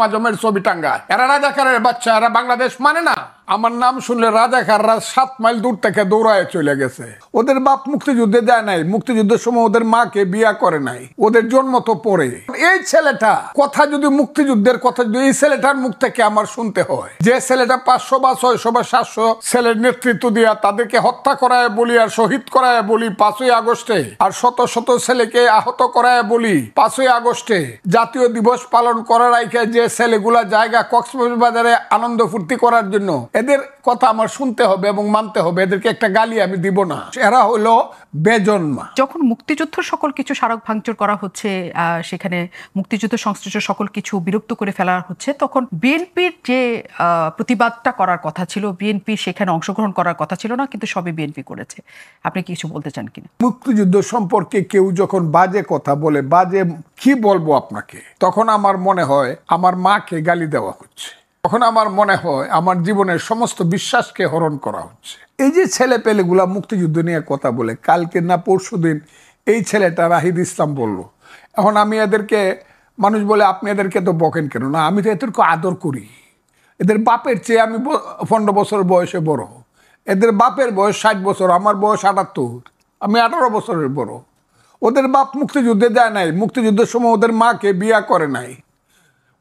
মাজমের ছবি টাঙ্গায়। এরা রাজাকারের বাচ্চা, এরা বাংলাদেশ মানে না। আমার নাম শুনলে রাজাকাররা 7 মাইল দূর থেকে দৌড়ায় চলে গেছে। ওদের বাপ মুক্তিযুদ্ধে যায় নাই, মুক্তিযুদ্ধের সময় ওদের মাকে বিয়া করে নাই, ওদের জন্ম তো পরে। এই ছেলেটা কথা যদি মুক্তিযুদ্ধের কথা যদি এই ছেলেটার মুখ থেকে আমার শুনতে হয়, যে ছেলেটা 500 বা 600 বা 700 ছেলের নেতৃত্ব দিয়া তাদেরকে হত্যা করায় বলি আর শহীদ করায় বলি 5ই আগস্টে, আর শত শত ছেলেকে আহত করায় বলি 5ই আগস্টে, জাতীয় দিবস পালন করার আগে যে ছেলেগুলা জায়গা কক্সবাজারে আনন্দ ফুর্তি করার জন্য, এদের কথা আমার শুনতে হবে এবং মানতে হবে। এদেরকে একটা গালি আমি দিব না। এরা হলো বেজন্মা। যখন মুক্তিযুদ্ধ সকল কিছু স্মারক ভাঙচুর করা হচ্ছে, সেখানে মুক্তিযুদ্ধ সংশ্লিষ্ট সকল কিছু বিরক্ত করে ফেলা হচ্ছে, তখন বিএনপির যে প্রতিবাদটা করার কথা ছিল, বিএনপি সেখানে অংশগ্রহণ করার কথা ছিল না, কিন্তু সবই বিএনপি করেছে। আপনি কিছু বলতে চান কিনা? মুক্তিযুদ্ধ সম্পর্কে কেউ যখন বাজে কথা বলে, বাজে কি বলবো আপনাকে, তখন আমার মনে হয় আমার মাকে গালি দেওয়া হচ্ছে। তখন আমার মনে হয় আমার জীবনের সমস্ত বিশ্বাসকে হরণ করা হচ্ছে। এই যে ছেলে পেলেগুলা মুক্তিযুদ্ধ নিয়ে কথা বলে, কালকে না পরশুদিন এই ছেলেটা রাহিদ ইসলাম বলল। এখন আমি এদেরকে, মানুষ বলে আপনি এদেরকে তো বকেন কেন? না, আমি তো এদেরকে আদর করি। এদের বাপের চেয়ে আমি 15 বছর বয়সে বড়। এদের বাপের বয়স 60 বছর, আমার বয়স 78, আমি 18 বছরের বড়। ওদের বাপ মুক্তিযুদ্ধে যায় নাই, মুক্তিযুদ্ধের সময় ওদের মাকে বিয়া করে নাই,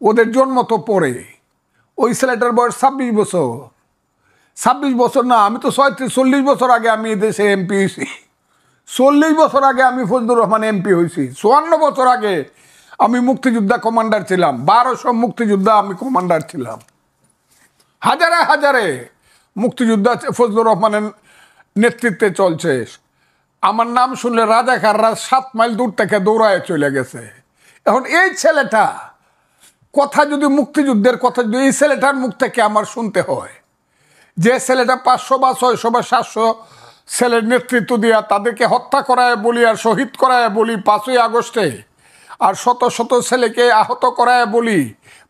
ওদের জন্ম তো পরে। ওই ছেলেটার বয়স 26 বছর। 26 বছর না, আমি তো 40 বছর আগে আমি দেশে এমপি হয়েছি। 40 বছর আগে আমি ফজলুর রহমান এমপি হয়েছি। 54 বছর আগে আমি মুক্তিযোদ্ধা কমান্ডার ছিলাম। 1200 মুক্তিযোদ্ধা আমি কমান্ডার ছিলাম। হাজারে হাজারে মুক্তিযোদ্ধা ফজলুর রহমানের নেতৃত্বে চলছে। আমার নাম শুনলে রাজাকাররা 7 মাইল দূর থেকে দৌড়ায় চলে গেছে। এখন এই ছেলেটা কথা যদি মুক্তিযুদ্ধের কথা যদি এই ছেলেটার মুখ থেকে আমার শুনতে হয়, যে ছেলেটা 500 বা 600 বা 700 ছেলের নেতৃত্ব দিয়া তাদেরকে হত্যা করায় বলি আর শহীদ করায় বলি 5ই আগস্টে, আর শত শত ছেলেকে আহত করায় বলি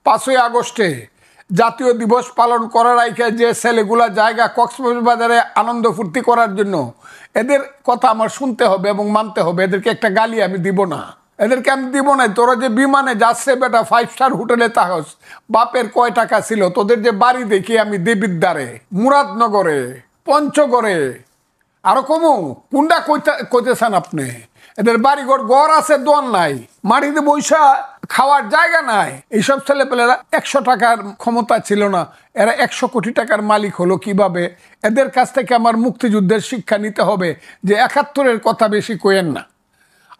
5ই আগস্টে, জাতীয় দিবস পালন করার আগে যে ছেলেগুলা জায়গা কক্সবাজারে আনন্দ ফুর্তি করার জন্য, এদের কথা আমার শুনতে হবে এবং মানতে হবে। এদেরকে একটা গালি আমি দিব না, এদেরকে আমি দিব না। তোরা যে বিমানে যাচ্ছে বেটা, 5 স্টার হোটেলে থাকস, বাপের কয় টাকা ছিল? তোদের যে বাড়ি দেখি আমি দেবিদ্বারে, মুরাদনগরে, পঞ্চগড়ে, আরো কমু কুন্ডা কইতেছেন আপনি? এদের বাড়িঘর ঘর আছে, দোয়ার নাই, মাটিতে বৈশা খাওয়ার জায়গা নাই। এইসব ছেলেপেলেরা 100 টাকার ক্ষমতা ছিল না, এরা 100 কোটি টাকার মালিক হলো কিভাবে? এদের কাছ থেকে আমার মুক্তিযুদ্ধের শিক্ষা নিতে হবে যে 71-এর কথা বেশি কইেন না।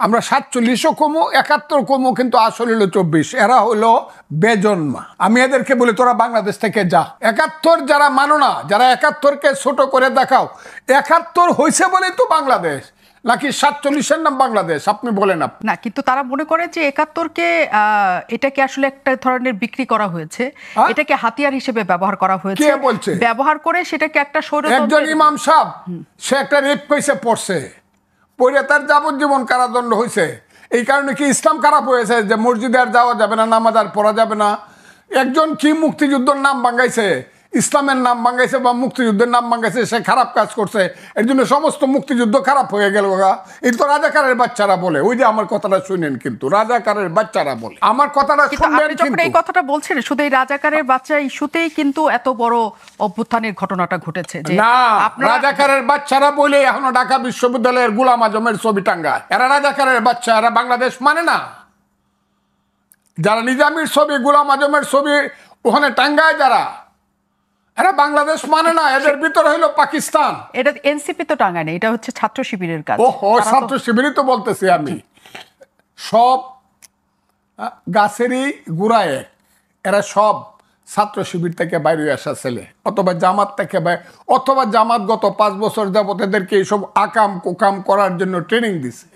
আমরা 47ও কমো, 71 কমো, কিন্তু আসলে হলো 24। এরা হলো বেজন্মা। আমি এদেরকে বলি তোরা বাংলাদেশ থেকে যা। 71 যারা মানো না, যারা 71কে ছোট করে দেখাও, 71 হয়েছে বলেই তো বাংলাদেশ, নাকি 47-এর নাম বাংলাদেশ? আপনি বলেন। না, কিন্তু তারা মনে করে যে 71কে এটাকে আসলে একটা ধরনের বিক্রি করা হয়েছে, এটাকে হাতিয়ার হিসেবে ব্যবহার করা হয়েছে। কে বলছে? ব্যবহার করে সেটাকে একটা একজন ইমাম সাহেব, সে একটা রেপ কেসে পড়ছে, পড়ে তার যাবজ্জীবন কারাদণ্ড হয়েছে। এই কারণে কি ইসলাম খারাপ হয়েছে যে মসজিদে আর যাওয়া যাবে না, নামাজ আর পড়া যাবে না? একজন কি মুক্তিযুদ্ধের নাম ভাঙাইছে, ইসলামের নাম ভাঙাইছে বা মুক্তিযুদ্ধের নাম ভাঙাইছে, সে খারাপ কাজ করছে, এর জন্য সমস্ত মুক্তিযুদ্ধ খারাপ হয়ে গেল। এই তো রাজাকারের বাচ্চারা বলে। ওই যে আমার কথাটা শুনেন, কিন্তু রাজাকারের বাচ্চারা বলে আমার কথাটা শুনবেন। কিন্তু এই কথাটা বলছেন শুধু এই রাজাকারের বাচ্চা ইস্যুতেই কিন্তু এত বড় অভ্যুত্থানের ঘটনাটা ঘটেছে যে না, রাজাকারের বাচ্চারা বলে এখনো ঢাকা বিশ্ববিদ্যালয়ের গোলাম আজমের ছবি টাঙ্গায়। এরা রাজাকারের বাচ্চা, এরা বাংলাদেশ মানে না। যারা নিজামীর ছবি, গোলাম আজমের ছবি ওখানে টাঙ্গায়, যারা, এরা বাংলাদেশ মানে না। এদের ভিতরে হলো পাকিস্তান। এটা এনসিপি তো টাঙ্গায় না, এটা হচ্ছে ছাত্র শিবিরের কাজ। ওহো, ছাত্র শিবিরই তো বলতেছি আমি। সব গাছেরই গোড়া এক। এরা সব ছাত্র শিবির থেকে বাইরে আসা ছেলে, অথবা জামাত থেকে, অথবা জামাত গত 5 বছর যাবত এদেরকে এইসব আকাম কুকাম করার জন্য ট্রেনিং দিছে।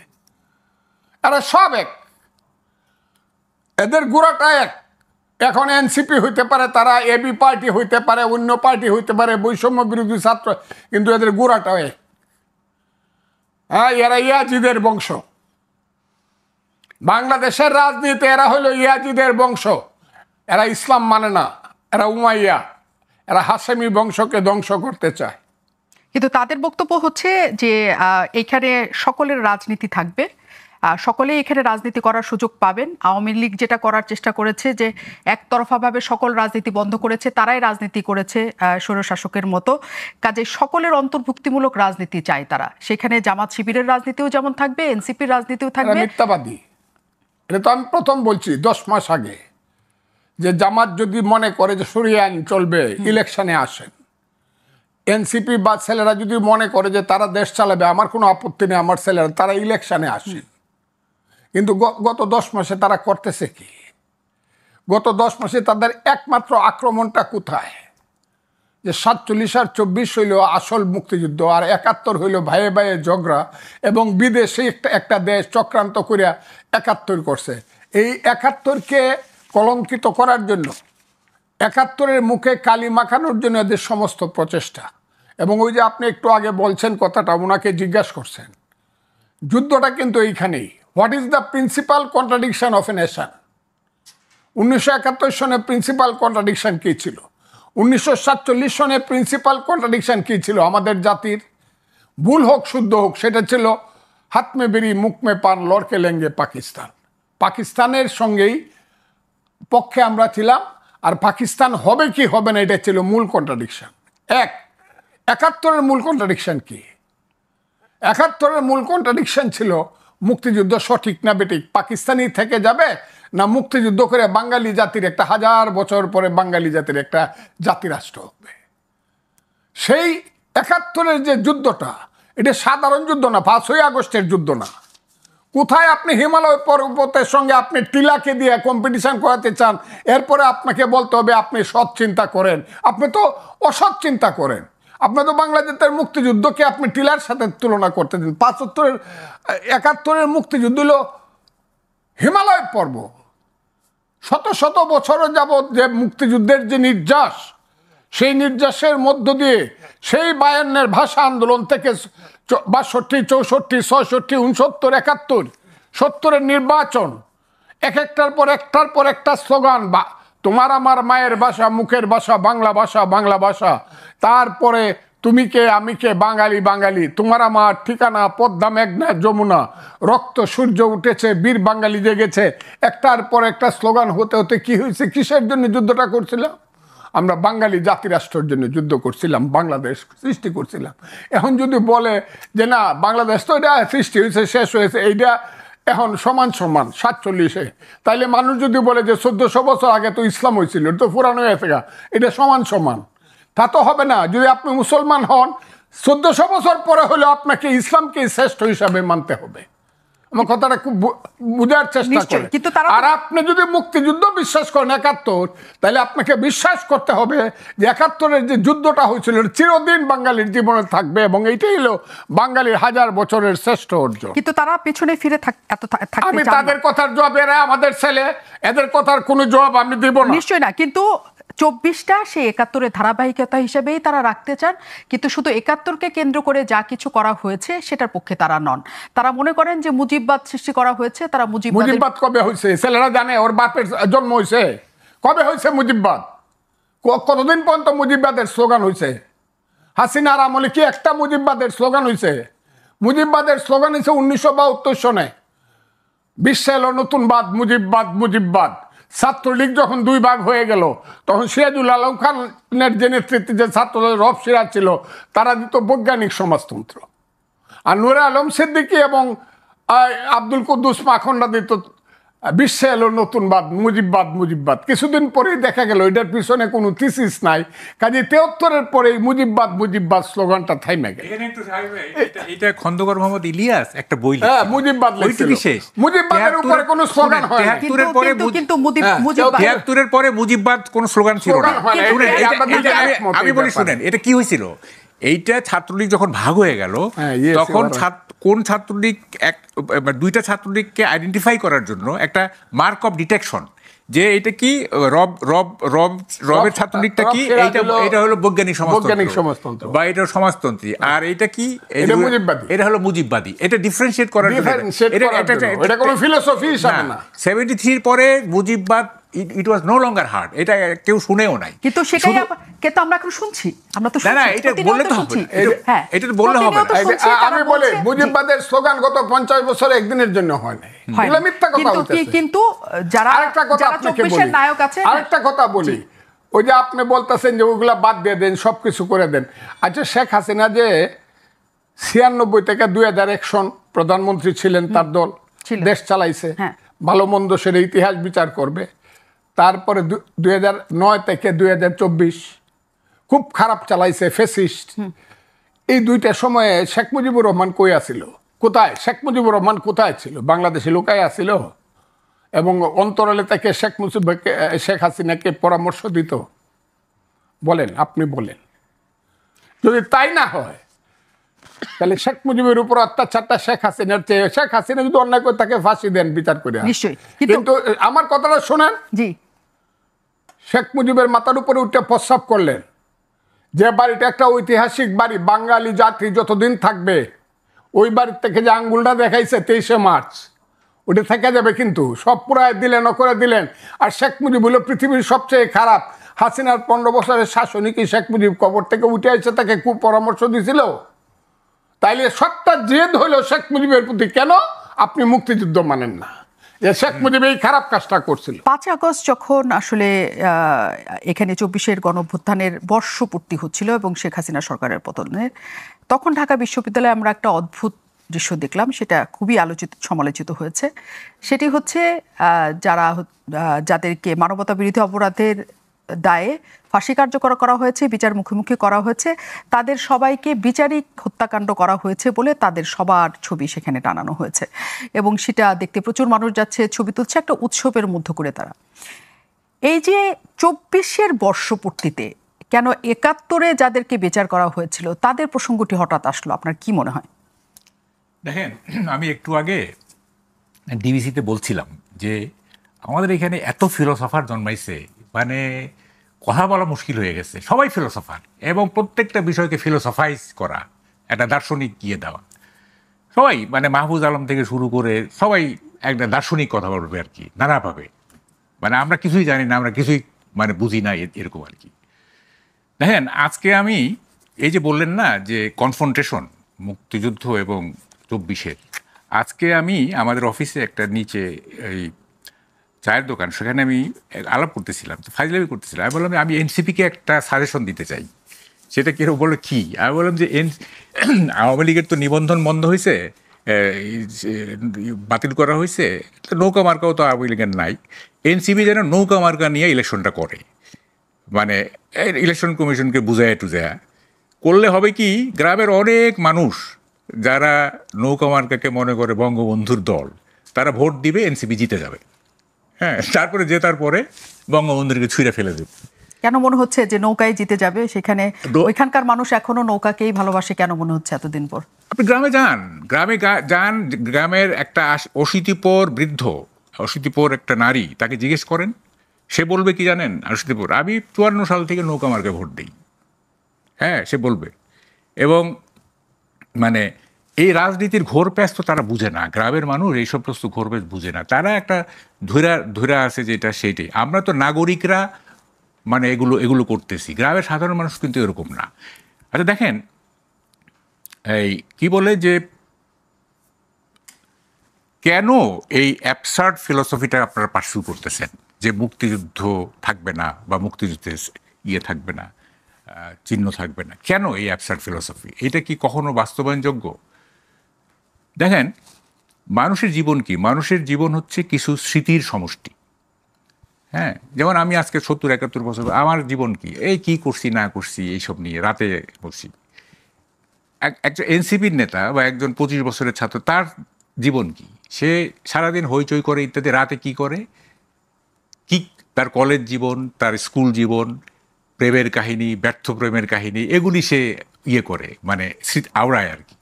এরা সব এক, এদের গোড়াটা এক। এখন এনসিপি হইতে পারে, তারা এবি পার্টি হইতে পারে, অন্য পার্টি হইতে পারে, বৈষম্য বিরোধী ছাত্র, কিন্তু এদের গোড়াটাও এক। হ্যাঁ, এরা ইয়াজিদের বংশ। বাংলাদেশের রাজনীতি এরা হইল ইয়াজিদের বংশ। এরা ইসলাম মানে না, এরা উমাইয়া, এরা হাশেমি বংশকে ধ্বংস করতে চায়। কিন্তু তাদের বক্তব্য হচ্ছে যে এখানে সকলের রাজনীতি থাকবে, সকলেই এখানে রাজনীতি করার সুযোগ পাবেন। আওয়ামী লীগ যেটা করার চেষ্টা করেছে যে একতরফাভাবে সকল রাজনীতি বন্ধ করেছে, তারাই রাজনীতি করেছে স্বৈরশাসকের মতো। কাজে সকলের অন্তর্ভুক্তিমূলক রাজনীতি চায় তারা। সেখানে জামাত শিবিরের রাজনীতিও যেমন থাকবে, এনসিপির রাজনীতিও থাকবে। মিথ্যাবাদী, এটা তো আমি প্রথম বলছি 10 মাস আগে, যে জামাত যদি মনে করে যে সরিয়ে আইন চলবে, ইলেকশনে আসেন। এনসিপি বা ছেলেরা যদি মনে করে যে তারা দেশ চালাবে, আমার কোনো আপত্তি নেই, আমার ছেলেরা তারা ইলেকশনে আসেন। কিন্তু গত 10 মাসে তারা করতেছে কি? গত 10 মাসে তাদের একমাত্র আক্রমণটা কোথায়? যে 47 আর 24 হইল আসল মুক্তিযুদ্ধ, আর 71 হইল ভাইয়ে ভাইয়ে ঝগড়া, এবং বিদেশে একটা দেশ চক্রান্ত করিয়া 71 করছে। এই 71কে কলঙ্কিত করার জন্য, 71-এর মুখে কালি মাখানোর জন্য এদের সমস্ত প্রচেষ্টা। এবং ওই যে আপনি একটু আগে বলছেন কথাটা, ওনাকে জিজ্ঞাসা করছেন, যুদ্ধটা কিন্তু এইখানেই। What is the principal contradiction of a nation? 1971 সনে প্রিন্সিপাল কন্ট্রাডিকশন কী ছিল? 1947 সনে প্রিন্সিপাল কন্ট্রাডিকশন কী ছিল আমাদের জাতির? ভুল হোক শুদ্ধ হোক, সেটা ছিল হাত মে বেরি মুখ মে পান লড়কে লেঙ্গে পাকিস্তান। পাকিস্তানের সঙ্গেই পক্ষে আমরা ছিলাম, আর পাকিস্তান হবে কি হবে না এটা ছিল মূল কন্ট্রাডিকশন। 71-এর মূল কন্ট্রাডিকশন কি? 71-এর মূল কন্ট্রাডিকশন ছিল মুক্তিযুদ্ধ সঠিক না বেঠিক, পাকিস্তানি থেকে যাবে না মুক্তিযুদ্ধ করে বাঙালি জাতির একটা 1000 বছর পরে বাঙালি জাতির একটা জাতিরাষ্ট্র হবে। সেই 71-এর যে যুদ্ধটা, এটা সাধারণ যুদ্ধ না, 5ই আগস্টের যুদ্ধ না। কোথায় আপনি হিমালয় পর্বতের সঙ্গে আপনি টিলাকে দিয়ে কম্পিটিশন করাতে চান, এরপরে আপনাকে বলতে হবে আপনি সৎ চিন্তা করেন। আপনি তো অসৎ চিন্তা করেন। আপনি তো বাংলাদেশের মুক্তিযুদ্ধকে আপনি টিলার সাথে তুলনা করতে দিন। 71-এর মুক্তিযুদ্ধ হলো হিমালয় পর্বত। শত শত বছরের যাবৎ যে মুক্তিযুদ্ধের যে নির্যাস, সেই নির্যাসের মধ্য দিয়ে সেই 52-এর ভাষা আন্দোলন থেকে 62, 64, 66, 69, 71, 70-এর নির্বাচন, একটার পর একটা স্লোগান, তোমার আমার মায়ের ভাষা, মুখের ভাষা, বাংলা ভাষা, বাংলা ভাষা। তারপরে তুমি কে আমি কে, বাঙালি বাঙালি, তোমার আমার ঠিকানা পদ্মা মেঘনা যমুনা, রক্ত সূর্য উঠেছে, বীর বাঙালি জেগেছে। একটার পর একটা স্লোগান হতে হতে কি হয়েছে? কিসের জন্য যুদ্ধটা করছিলাম? আমরা বাঙালি জাতিরাষ্ট্রের জন্য যুদ্ধ করছিলাম, বাংলাদেশ সৃষ্টি করছিলাম। এখন যদি বলে যে না, বাংলাদেশ তো এটা সৃষ্টি হয়েছে, শেষ হয়েছে, এইটা এখন সমান সমান 47-এ, তাইলে মানুষ যদি বলে যে 1400 বছর আগে তো ইসলাম হয়েছিল, এটা তো পুরানো হয়েছে, এটা সমান সমান, তা তো হবে না। যদি আপনি মুসলমান হন, 1400 বছর পরে হলেও আপনাকে ইসলামকে শ্রেষ্ঠ হিসাবে মানতে হবে। আমার কথাটা খুব বুঝার চেষ্টা করে। আর আপনি যদি মুক্তিযুদ্ধ বিশ্বাস করেন 71, তাহলে আপনাকে বিশ্বাস করতে হবে যে 71-এর যে যুদ্ধটা হয়েছিল চিরদিন বাঙালির জীবনে থাকবে, এবং এইটাই হলো বাঙালির 1000 বছরের শ্রেষ্ঠ অর্জন। কিন্তু তারা পেছনে ফিরে আমি তাদের কথার জবাব, এরা আমাদের ছেলে, এদের কথার কোনো জবাব আমি দেব না। নিশ্চয়ই না, কিন্তু 24টা সেই 71-এর ধারাবাহিকতা হিসেবেই তারা রাখতে চান। কিন্তু শুধু 71-কে কেন্দ্র করে যা কিছু করা হয়েছে সেটার পক্ষে তারা নন। তারা মনে করেন যে মুজিববাদ সৃষ্টি করা হয়েছে। তারা মুজিববাদ কবে হয়েছে? ছেলেরা জানে ওর বাপের জন্ম হয়েছে কবে হয়েছে মুজিববাদ? কতদিন পর্যন্ত মুজিববাদের স্লোগান হয়েছে? হাসিনার আমলে কি একটা মুজিববাদের স্লোগান হয়েছে? মুজিববাদের স্লোগান হয়েছে 1972 সনে, বিশ্বে এলো নতুন বাদ, মুজিববাদ মুজিববাদ। ছাত্রলীগ যখন 2 ভাগ হয়ে গেল, তখন সিরাজুল আলম খানের যে নেতৃত্বে যে ছাত্রদলের রব সিরাজ ছিল, তারা দিত বৈজ্ঞানিক সমাজতন্ত্র, আর নূরে আলম সিদ্দিকী এবং আব্দুল কুদ্দুস মাখনরা দিত বিশ্বে এলো নতুন বাদ, মুজিববাদ মুজিববাদ। কিছুদিন পরেই দেখা গেল এটার পিছনে কোনো থিসিস নাই, কাজে 73-এর পরেই মুজিববাদ মুজিববাদ স্লোগানটা থাইমে গেল। এটা খন্দকার মোহাম্মদ ইলিয়াস একটা বই, মুজিববাদ লিখছিল, মুজিববাদের উপরে কোনো স্লোগান হয় না। কিন্তু 73-এর পরে মুজিববাদ কোনো স্লোগান ছিল না। আমি বলি শুনেন, এটা কি হয়েছিল? এইটা ছাত্রলীগ যখন ভাগ হয়ে গেল, তখন কোন ছাত্রলীগ, 2টা ছাত্রলীগকে আইডেন্টিফাই করার জন্য একটা মার্ক অফ ডিটেকশন, যে এটা কি রবের ছাত্রলীগটা কি, এটা হলো বৈজ্ঞানিক সমাজতন্ত্র বা এটা সমাজতন্ত্রী, আর এটা কি, এটা হলো মুজিববাদী। এটা ডিফারেন্সিয়েট করার জন্য, এটা কোনো ফিলোসফি হিসাবে না। 73-র পরে মুজিববাদ ইট ওয়াজ নো লঙ্গার হার্ড, এটা কেউ শুনেও নাই। কিন্তু সেটাই কিন্তু আমরা এখন শুনছি, আমরা তো না এটা বললে তো হবে, এটা তো বললে হবে। আমি বলি মুজিববাদের স্লোগান গত 50 বছরে একদিনের জন্য হয় নাই, এগুলো মিথ্যা কথা বলতেছে। কিন্তু যারা আরেকটা কথা আপনাকে বলি, নায়ক আছে, আরেকটা কথা বলি, ওই যে আপনি বলতেছেন যে ওইগুলা বাদ দিয়ে দেন, সবকিছু করে দেন। আচ্ছা, শেখ হাসিনা যে 96 থেকে 2001 সন প্রধানমন্ত্রী ছিলেন, তার দল দেশ চালাইছে, ভালো মন্দ সেটা ইতিহাস বিচার করবে। তারপরে 2009 থেকে 2024 খুব খারাপ চালাইছে, ফেসিস্ট। এই দুইটা সময়ে শেখ মুজিবুর রহমান কই আছিল? কোথায় শেখ মুজিবুর রহমান কোথায় ছিল? বাংলাদেশে লুকায় আছিল এবং অন্তরালে থেকে শেখ হাসিনাকে পরামর্শ দিত? বলেন, আপনি বলেন। যদি তাই না হয় তাহলে শেখ মুজিবের উপর অত্যাচারটা শেখ হাসিনার চেয়ে, শেখ হাসিনা যদি অন্যায় করে তাকে ফাঁসি দেন বিচার করে। নিশ্চয়ই, কিন্তু আমার কথাটা শোনেন। জি, শেখ মুজিবের মাথার উপরে উঠে প্রস্রাব করলেন। যে বাড়িটা একটা ঐতিহাসিক বাড়ি, বাঙালি জাতি যতদিন থাকবে, ওই বাড়ির থেকে যে আঙ্গুলটা দেখাইছে 23শে মার্চ, ওটা থেকে যাবে। কিন্তু সব পুরায় দিলেন, করে দিলেন। আর শেখ মুজিব হলো পৃথিবীর সবচেয়ে খারাপ। হাসিনার 15 বছরের শাসনই কি শেখ মুজিব কবর থেকে উঠে এসে তাকে কুপরামর্শ দিছিল? তাইলে সবটা জেদ হইল শেখ মুজিবের প্রতি। কেন আপনি মুক্তিযুদ্ধ মানেন না? যে শেখ মুজিব এই খারাপ কাজটা করছিল। 5 আগস্ট যখন আসলে এখানে 24-এর গণঅভ্যুত্থানের বর্ষপূর্তি হচ্ছিল এবং শেখ হাসিনা সরকারের পতনের, তখন ঢাকা বিশ্ববিদ্যালয়ে আমরা একটা অদ্ভুত দৃশ্য দেখলাম, সেটা খুবই সমালোচিত হয়েছে। সেটি হচ্ছে যাদেরকে মানবতা বিরোধী অপরাধের দায়ে ফাঁসি কার্যকর করা হয়েছে, বিচার মুখোমুখি করা হয়েছে, তাদের সবাইকে বিচারিক হত্যাকাণ্ড করা হয়েছে বলে তাদের সবার ছবি সেখানে টানানো হয়েছে এবং সেটা দেখতে প্রচুর মানুষ যাচ্ছে, ছবি তুলছে, একটা উৎসবের মধ্য করে তারা। এই যে 24-এর বর্ষপূর্তিতে কেন 71-এ যাদেরকে বিচার করা হয়েছিল তাদের প্রসঙ্গটি হঠাৎ আসলো, আপনার কি মনে হয়? দেখেন, আমি একটু আগে ডিবিসিতে বলছিলাম যে আমাদের এখানে এত ফিলোসফার জন্মাইছে, মানে কথা বলা মুশকিল হয়ে গেছে। সবাই ফিলোসফার এবং প্রত্যেকটা বিষয়কে ফিলোসফাইজ করা, একটা দার্শনিক গিয়ে দেওয়া। সবাই মানে মাহফুজ আলম থেকে শুরু করে সবাই একটা দার্শনিক কথা বলবে আর কি, নানাভাবে। মানে আমরা কিছুই জানি না, আমরা কিছুই মানে বুঝি না, এরকম আর কি। দেখেন, আজকে আমি এই যে বললেন না যে কনফ্রন্টেশন মুক্তিযুদ্ধ এবং 24-এর, আজকে আমি আমাদের অফিসে একটা নিচে এই চায়ের দোকান, সেখানে আমি আলাপ করতেছিলাম, ফাইজলামি করতেছিলাম। আমি বললাম আমি এনসিপিকে একটা সাজেশন দিতে চাই। সেটা কেউ বললো কি? আমি বললাম যে আওয়ামী লীগের তো নিবন্ধন বন্ধ হয়েছে, বাতিল করা হয়েছে, তো নৌকা মার্কাও তো আওয়ামী লীগের নাই। এনসিপি যেন নৌকা মার্কা নিয়ে ইলেকশনটা করে, মানে ইলেকশন কমিশনকে বুঝায় টুজায়া করলে হবে কি, গ্রামের অনেক মানুষ যারা নৌকা মার্কাকে মনে করে বঙ্গবন্ধুর দল, তারা ভোট দিবে, এনসিপি জিতে যাবে। হ্যাঁ, তারপরে জেতার পরে বঙ্গবন্ধুকে ছুঁড়ে ফেলে দেবে। কেন মনে হচ্ছে যে নৌকায় জিতে যাবে? সেখানে ওইখানকার মানুষ এখনো নৌকাকেই ভালোবাসে, কেন মনে হচ্ছে এতদিন পর? আপনি গ্রামে যান, গ্রামের একটা অশীতিপর বৃদ্ধ, অশীতিপর একটা নারী, তাকে জিজ্ঞেস করেন, সে বলবে কি জানেন? অশীতিপর, আমি 54 সাল থেকে নৌকা মার্কে ভোট দিই। হ্যাঁ, সে বলবে। এবং মানে এই রাজনীতির ঘোর প্যাঁচ তো তারা বুঝে না, গ্রামের মানুষ এইসব প্রস্তুত ঘোর প্যাঁচ বুঝে না, তারা একটা ধৈরা আছে যেটা সেইটাই। আমরা তো নাগরিকরা মানে এগুলো করতেছি, গ্রামের সাধারণ মানুষ কিন্তু এরকম না। আচ্ছা দেখেন, এই কি বলে যে কেন এই অ্যাবসার্ড ফিলসফিটা আপনারা পার্সু করতেছেন যে মুক্তিযুদ্ধ থাকবে না বা মুক্তিযুদ্ধের থাকবে না, চিহ্ন থাকবে না? কেন এই অ্যাবসার্ড ফিলসফি? এটা কি কখনো বাস্তবায়নযোগ্য? দেখেন, মানুষের জীবন কি? মানুষের জীবন হচ্ছে কিছু স্মৃতির সমষ্টি। হ্যাঁ, যেমন আমি আজকে 70-71 বছর, আমার জীবন কি, এই কি করছি না করছি এইসব নিয়ে রাতে বলছি। একজন এনসিপির নেতা বা একজন 25 বছরের ছাত্র, তার জীবন কি? সে সারাদিন হইচই করে ইত্যাদি, রাতে কি করে, কি তার কলেজ জীবন, তার স্কুল জীবন, প্রেমের কাহিনী, ব্যর্থ প্রেমের কাহিনী, এগুলি সে করে, মানে আওড়ায় আর কি।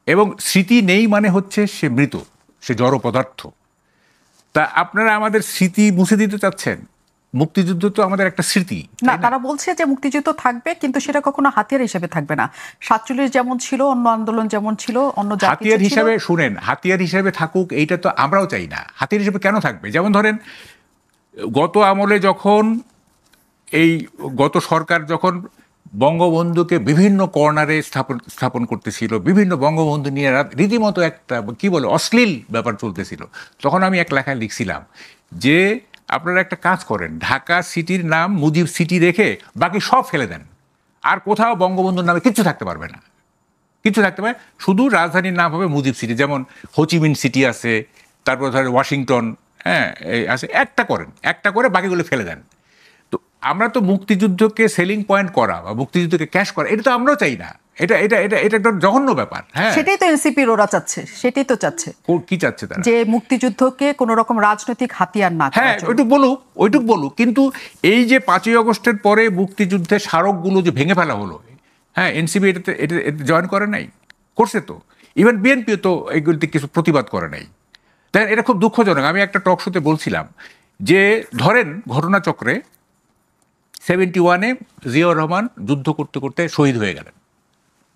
এবং স্মৃতি নেই মানে হচ্ছে সে মৃত, সে জড় পদার্থ। তা আপনারা আমাদের স্মৃতি মুছে দিতে চাচ্ছেন? মুক্তিযুদ্ধ তো আমাদের একটা স্মৃতি না। তারা বলছে যে মুক্তিযুদ্ধ থাকবে, কিন্তু সেটা কখনো হাতিয়ার হিসেবে থাকবে না। 47 যেমন ছিল, অন্য আন্দোলন যেমন ছিল, অন্য হাতিয়ার হিসাবে, শুনেন, হাতিয়ার হিসেবে থাকুক, এইটা তো আমরাও চাই না। হাতিয়ার হিসেবে কেন থাকবে? যেমন ধরেন গত আমলে যখন গত সরকার যখন বঙ্গবন্ধুকে বিভিন্ন কর্নারে স্থাপন করতেছিল, বিভিন্ন বঙ্গবন্ধু নিয়ে রীতিমতো একটা কি বলে অশ্লীল ব্যাপার চলতেছিল, তখন আমি এক লেখায় লিখছিলাম যে আপনারা একটা কাজ করেন, ঢাকা সিটির নাম মুজিব সিটি রেখে বাকি সব ফেলে দেন, আর কোথাও বঙ্গবন্ধুর নামে কিচ্ছু থাকতে পারবে না, কিছু থাকতে পারে, শুধু রাজধানীর নাম হবে মুজিব সিটি। যেমন হোচিমিন সিটি আছে, তারপর ধরেন ওয়াশিংটন, হ্যাঁ আছে, একটা করে বাকিগুলো ফেলে দেন। তো আমরা তো মুক্তিযুদ্ধকে সেলিং পয়েন্ট করা বা মুক্তিযুদ্ধকে ক্যাশ করা, এটা তো আমরাও চাই না। এটা এটা এটা এটা একটা জঘন্য ব্যাপার। হ্যাঁ, সেটাই তো এনসিপির ওরা চাচ্ছে, সেটাই তো চাচ্ছে। কি চাচ্ছে তারা? যে মুক্তিযুদ্ধকে কোনো রকম রাজনৈতিক হাতিয়ার না। হ্যাঁ, ওইটুক বলুক, কিন্তু এই যে 5ই আগস্টের পরে মুক্তিযুদ্ধের স্মারকগুলো যে ভেঙে ফেলা হলো, হ্যাঁ, এনসিপি এটা জয়েন করে নাই, করছে তো। ইভেন বিএনপিও তো এইগুলিতে কিছু প্রতিবাদ করে নাই। তাই এটা খুব দুঃখজনক। আমি একটা টক শোতে বলছিলাম যে ধরেন ঘটনাচক্রে 71-এ জিয়াউর রহমান যুদ্ধ করতে করতে শহীদ হয়ে গেলেন,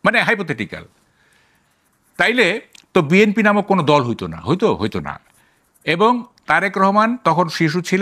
মানে হাইপোথেটিক্যাল, তাইলে তো বিএনপি নামক কোনো দল হইতো না, এবং তারেক রহমান তখন শিশু ছিলেন।